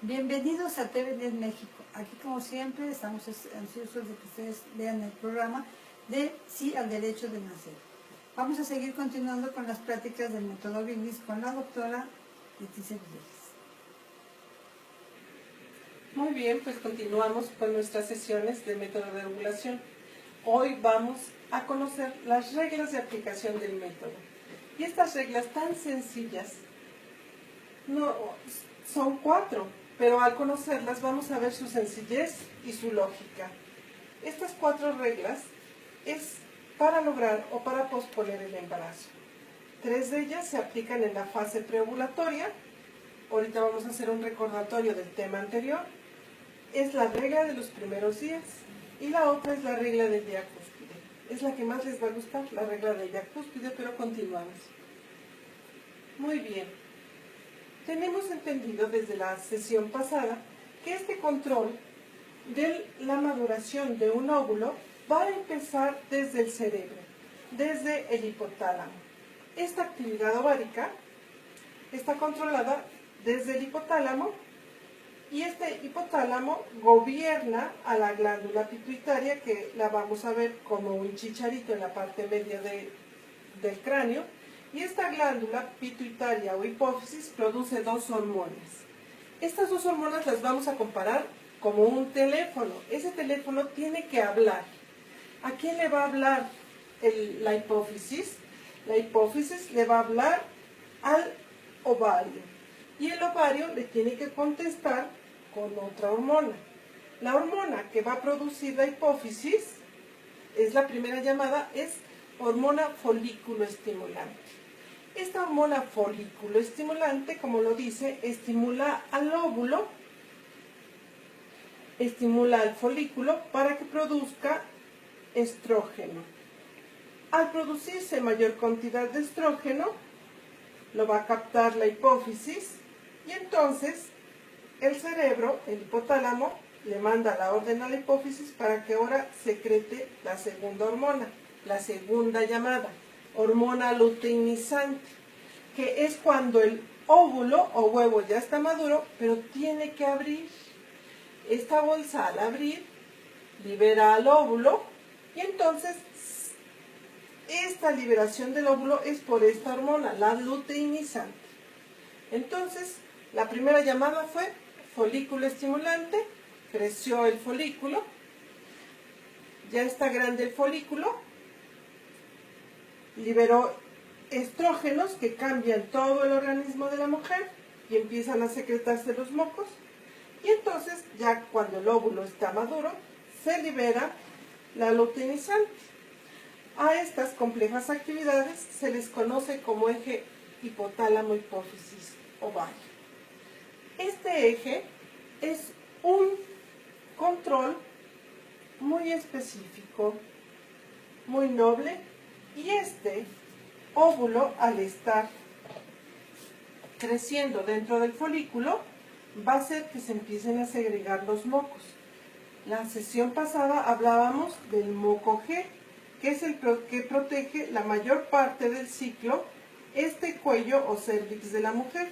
Bienvenidos a TV10 México. Aquí, como siempre, estamos ansiosos de que ustedes vean el programa de Sí al Derecho de Nacer. Vamos a seguir continuando con las prácticas del método Bingis con la doctora Leticia Villegas. Muy bien, pues continuamos con nuestras sesiones de método de ovulación. Hoy vamos a conocer las reglas de aplicación del método. Y estas reglas tan sencillas son 4, pero al conocerlas vamos a ver su sencillez y su lógica. Estas 4 reglas es para lograr o para posponer el embarazo. 3 de ellas se aplican en la fase preovulatoria. Ahorita vamos a hacer un recordatorio del tema anterior. Es la regla de los primeros días y la otra es la regla del día cúspide. Es la que más les va a gustar, la regla del día cúspide, pero continuamos. Muy bien. Tenemos entendido desde la sesión pasada que este control de la maduración de un óvulo va a empezar desde el cerebro, desde el hipotálamo. Esta actividad ovárica está controlada desde el hipotálamo y este hipotálamo gobierna a la glándula pituitaria, que la vamos a ver como un chicharito en la parte media del cráneo. Y esta glándula pituitaria o hipófisis produce 2 hormonas. Estas 2 hormonas las vamos a comparar como un teléfono. Ese teléfono tiene que hablar. ¿A quién le va a hablar la hipófisis? La hipófisis le va a hablar al ovario. Y el ovario le tiene que contestar con otra hormona. La hormona que va a producir la hipófisis, es la primera llamada, es hormona folículo estimulante. Esta hormona folículo estimulante, como lo dice, estimula al óvulo, estimula al folículo para que produzca estrógeno. Al producirse mayor cantidad de estrógeno, lo va a captar la hipófisis y entonces el cerebro, el hipotálamo, le manda la orden a la hipófisis para que ahora secrete la segunda hormona, la segunda llamada, hormona luteinizante, que es cuando el óvulo o huevo ya está maduro, pero tiene que abrir. Esta bolsa al abrir libera al óvulo y entonces esta liberación del óvulo es por esta hormona, la luteinizante. Entonces, la primera llamada fue folículo estimulante, creció el folículo, ya está grande el folículo, liberó estrógenos que cambian todo el organismo de la mujer y empiezan a secretarse los mocos. Y entonces, ya cuando el óvulo está maduro, se libera la luteinizante. A estas complejas actividades se les conoce como eje hipotálamo-hipófisis-ovario. Este eje es un control muy específico, muy noble, y este óvulo, al estar creciendo dentro del folículo, va a hacer que se empiecen a segregar los mocos. La sesión pasada hablábamos del moco G, que es el que protege la mayor parte del ciclo, este cuello o cérvix de la mujer.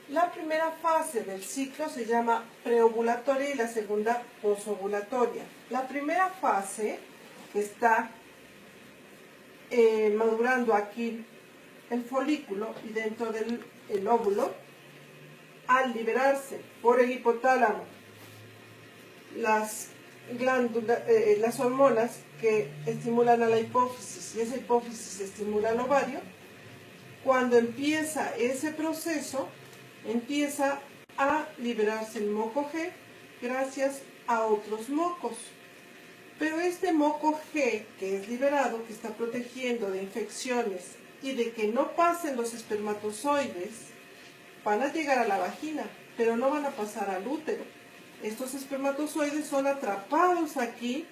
La primera fase del ciclo se llama preovulatoria y la segunda posovulatoria. La primera fase, que está madurando aquí el folículo y dentro del óvulo, al liberarse por el hipotálamo las hormonas que estimulan a la hipófisis y esa hipófisis estimula al ovario, cuando empieza ese proceso, empieza a liberarse el moco G gracias a otros mocos. Pero este moco G que es liberado, que está protegiendo de infecciones y de que no pasen los espermatozoides, van a llegar a la vagina, pero no van a pasar al útero. Estos espermatozoides son atrapados aquí.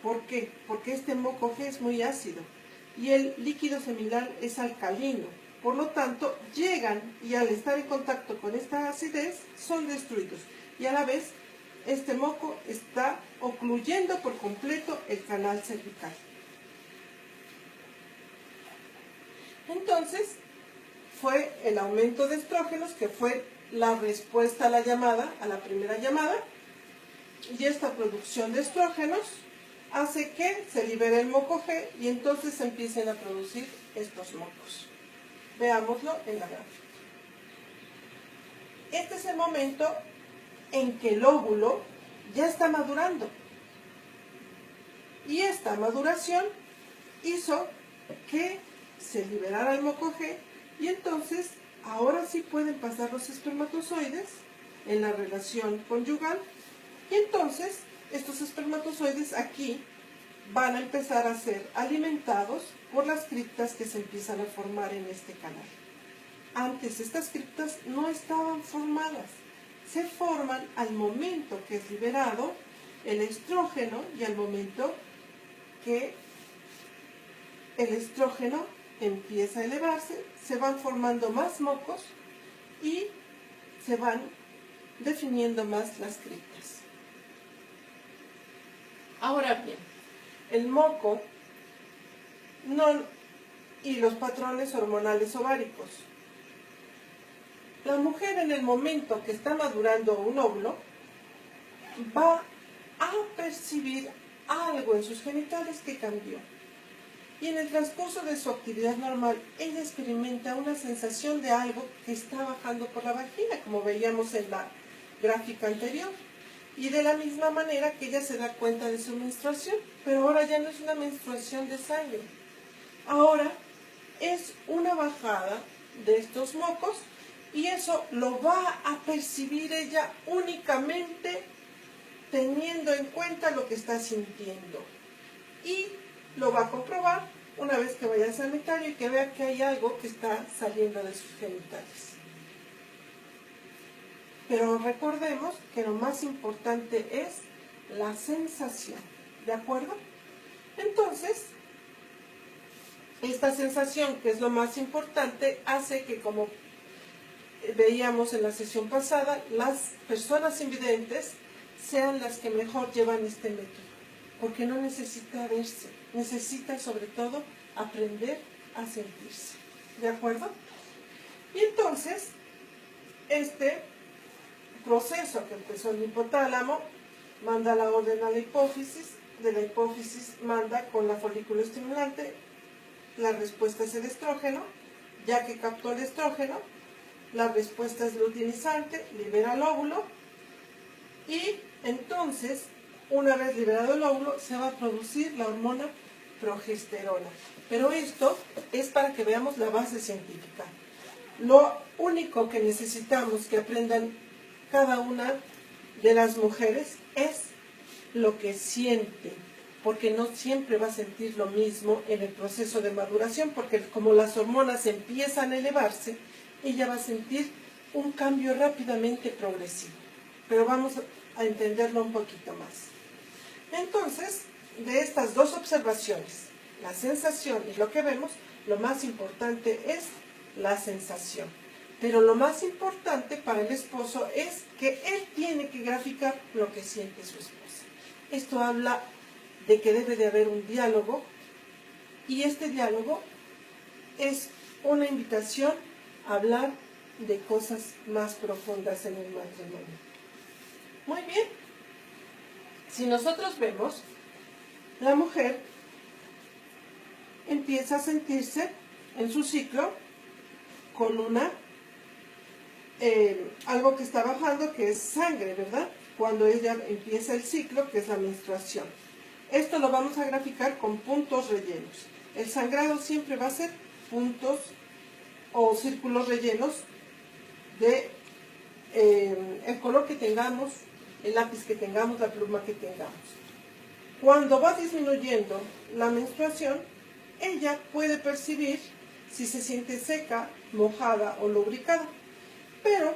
¿Por qué? Porque este moco G es muy ácido y el líquido seminal es alcalino. Por lo tanto, llegan y al estar en contacto con esta acidez son destruidos. Y a la vez, este moco está ocluyendo por completo el canal cervical. Entonces, fue el aumento de estrógenos que fue la respuesta a la llamada, a la primera llamada, y esta producción de estrógenos hace que se libere el moco G y entonces se empiecen a producir estos mocos. Veámoslo en la gráfica. Este es el momento en que el óvulo ya está madurando. Y esta maduración hizo que se liberara el moco G y entonces ahora sí pueden pasar los espermatozoides en la relación conyugal y entonces estos espermatozoides aquí van a empezar a ser alimentados por las criptas que se empiezan a formar en este canal. Antes estas criptas no estaban formadas, se forman al momento que es liberado el estrógeno y al momento que el estrógeno empieza a elevarse, se van formando más mocos y se van definiendo más las criptas. Ahora bien, el moco y los patrones hormonales ováricos. La mujer en el momento que está madurando un óvulo va a percibir algo en sus genitales que cambió. Y en el transcurso de su actividad normal, ella experimenta una sensación de algo que está bajando por la vagina, como veíamos en la gráfica anterior. Y de la misma manera que ella se da cuenta de su menstruación, pero ahora ya no es una menstruación de sangre. Ahora es una bajada de estos mocos y eso lo va a percibir ella únicamente teniendo en cuenta lo que está sintiendo. Y lo va a comprobar una vez que vaya al sanitario y que vea que hay algo que está saliendo de sus genitales. Pero recordemos que lo más importante es la sensación, ¿de acuerdo? Entonces, esta sensación, que es lo más importante, hace que, como veíamos en la sesión pasada, las personas invidentes sean las que mejor llevan este método, porque no necesita verse, necesita sobre todo aprender a sentirse, ¿de acuerdo? Y entonces, este proceso que empezó el hipotálamo manda la orden a la hipófisis, de la hipófisis manda con la folículo estimulante, la respuesta es el estrógeno, ya que captó el estrógeno, la respuesta es luteinizante, libera el óvulo y entonces, una vez liberado el óvulo, se va a producir la hormona progesterona. Pero esto es para que veamos la base científica. Lo único que necesitamos que aprendan cada una de las mujeres es lo que siente, porque no siempre va a sentir lo mismo en el proceso de maduración, porque como las hormonas empiezan a elevarse, ella va a sentir un cambio rápidamente progresivo. Pero vamos a entenderlo un poquito más. Entonces, de estas dos observaciones, la sensación y lo que vemos, lo más importante es la sensación. Pero lo más importante para el esposo es que él tiene que graficar lo que siente su esposa. Esto habla de que debe de haber un diálogo y este diálogo es una invitación a hablar de cosas más profundas en el matrimonio. Muy bien. Si nosotros vemos, la mujer empieza a sentirse en su ciclo con algo que está bajando, que es sangre, ¿verdad? Cuando ella empieza el ciclo, que es la menstruación. Esto lo vamos a graficar con puntos rellenos. El sangrado siempre va a ser puntos o círculos rellenos de el color que tengamos, el lápiz que tengamos, la pluma que tengamos. Cuando va disminuyendo la menstruación, ella puede percibir si se siente seca, mojada o lubricada. Pero,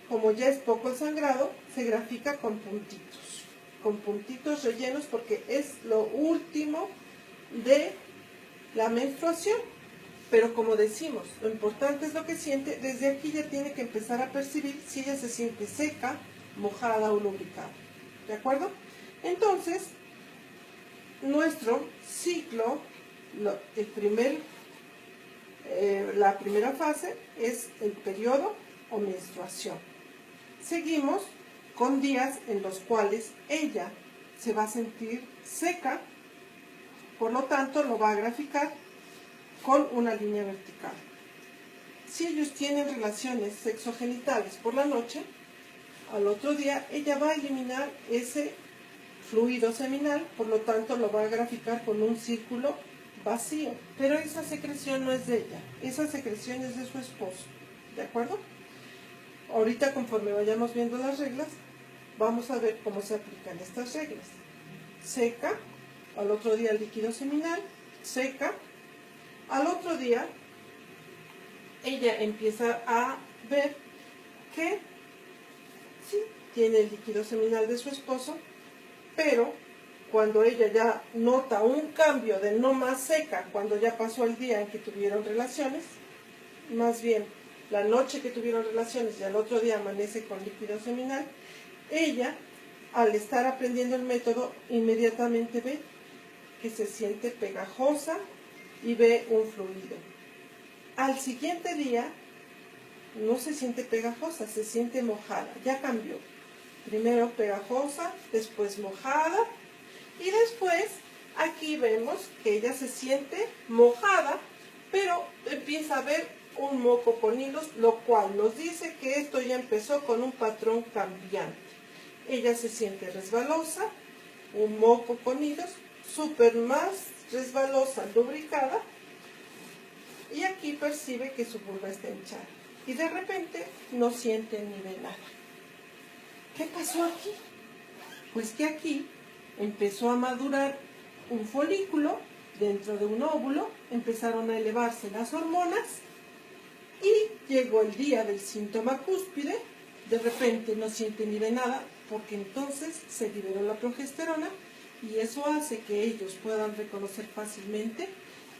como ya es poco el sangrado, se grafica con puntitos rellenos, porque es lo último de la menstruación. Pero como decimos, lo importante es lo que siente. Desde aquí ya tiene que empezar a percibir si ella se siente seca, mojada o lubricada. ¿De acuerdo? Entonces, nuestro ciclo, el primer La primera fase es el periodo o menstruación. Seguimos con días en los cuales ella se va a sentir seca, por lo tanto lo va a graficar con una línea vertical. Si ellos tienen relaciones sexogenitales por la noche, al otro día ella va a eliminar ese fluido seminal, por lo tanto lo va a graficar con un círculo vacío. Pero esa secreción no es de ella, esa secreción es de su esposo, ¿de acuerdo? Ahorita, conforme vayamos viendo las reglas, vamos a ver cómo se aplican estas reglas. Seca, al otro día líquido seminal, seca, al otro día ella empieza a ver que sí, tiene el líquido seminal de su esposo, pero cuando ella ya nota un cambio de no más seca, cuando ya pasó el día en que tuvieron relaciones, más bien la noche que tuvieron relaciones y al otro día amanece con líquido seminal, ella, al estar aprendiendo el método, inmediatamente ve que se siente pegajosa y ve un fluido. Al siguiente día no se siente pegajosa, se siente mojada, ya cambió. Primero pegajosa, después mojada y después aquí vemos que ella se siente mojada, pero empieza a ver un moco con hilos, lo cual nos dice que esto ya empezó con un patrón cambiante. Ella se siente resbalosa, un moco con hilos, súper más resbalosa, lubricada, y aquí percibe que su vulva está hinchada. Y de repente no siente ni ve nada. ¿Qué pasó aquí? Pues que aquí empezó a madurar un folículo dentro de un óvulo, empezaron a elevarse las hormonas y llegó el día del síntoma cúspide. De repente no siente ni ve nada porque entonces se liberó la progesterona y eso hace que ellos puedan reconocer fácilmente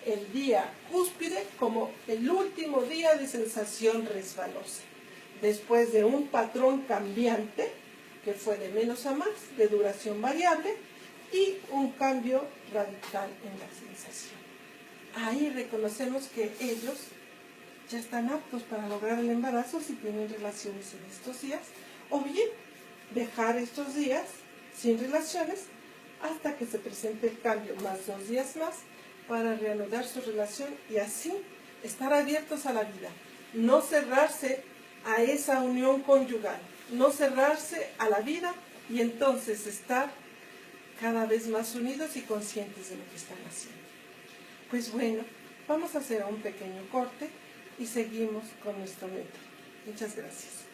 el día cúspide como el último día de sensación resbalosa, después de un patrón cambiante que fue de menos a más, de duración variable y un cambio radical en la sensación. Ahí reconocemos que ellos ya están aptos para lograr el embarazo si tienen relaciones en estos días, o bien dejar estos días sin relaciones hasta que se presente el cambio más 2 días más para reanudar su relación y así estar abiertos a la vida, no cerrarse a esa unión conyugal, no cerrarse a la vida y entonces estar cada vez más unidos y conscientes de lo que están haciendo. Pues bueno, vamos a hacer un pequeño corte y seguimos con nuestro método. Muchas gracias.